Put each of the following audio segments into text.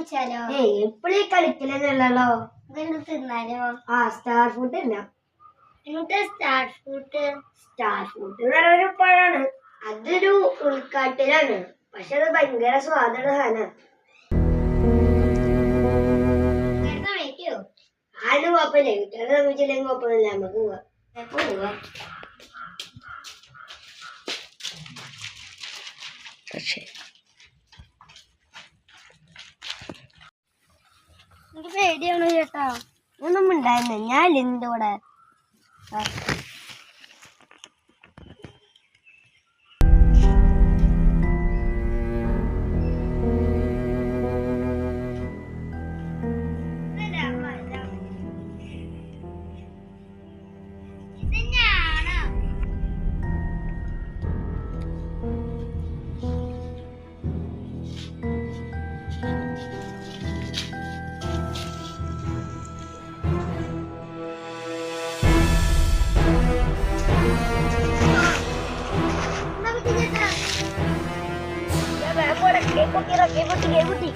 എപ്പോഴും കളിക്കലല്ലോ. തിന്നാലോ? Star fruit ഇല്ല. Star fruit നല്ലൊരു പഴാണ്. അതൊരു ഉൾക്കാട്ടിലാണ്. പക്ഷെ അത് ഭയങ്കര സ്വാദുള്ള സാധനം. ആരും കുഴപ്പമില്ല. വീട്ടുകാരെ സംബന്ധിച്ചില്ലെങ്കിൽ കുഴപ്പമില്ല. നമുക്ക് പോവാം. എപ്പോ പോവാം? എനിക്ക് പേടിയാണ് ചേട്ടാ. ഒന്നും ഉണ്ടായിരുന്നു. ഞാൻ എന്റെ കൂടെ കുട്ടി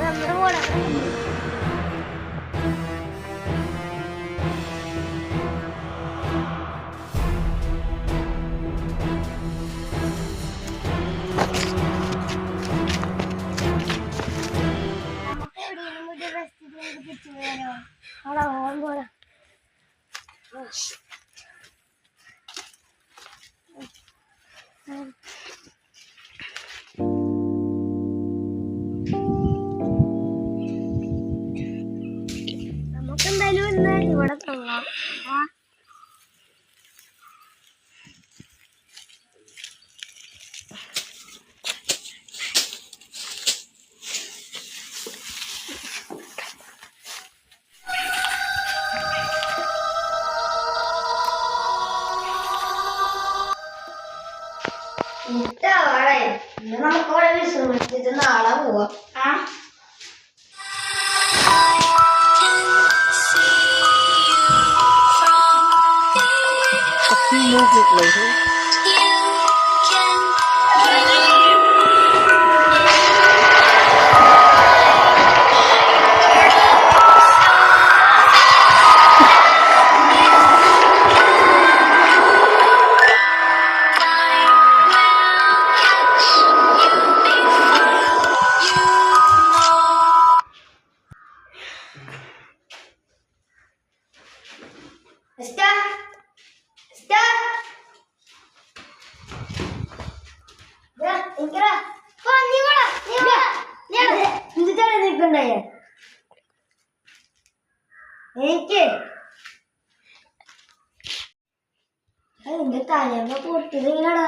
നമ്മുടെ കൂടെ നമുക്കെന്തായാലും ഇന്ന് ഇവിടെ തങ്ങാം. നമുക്കവിടെ വിശ്രമിച്ചിട്ട് നാളെ പോവാം. Later. എനിക്ക് എന്റെ തലേമ്മ പൊട്ടിയത് ഇങ്ങനെടാ.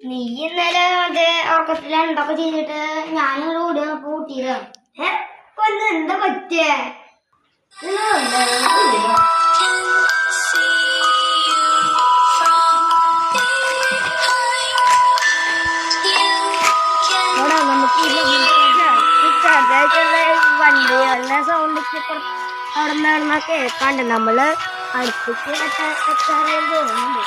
നീ ഇന്നലെ മറ്റേ ഉറക്കത്തിൽ എന്തൊക്കെ ചെയ്തിട്ട് ഞാനിങ്ങനെ കൂടി പൂട്ടിയതാ. കൊല്ലം എന്താ പറ്റേ? വണ്ടികളുടെ സൗണ്ട് അവിടെ നിന്ന് കേൾക്കാണ്ട് നമ്മള് അടുത്തേക്ക് എത്താറായി തോന്നുന്നുണ്ട്.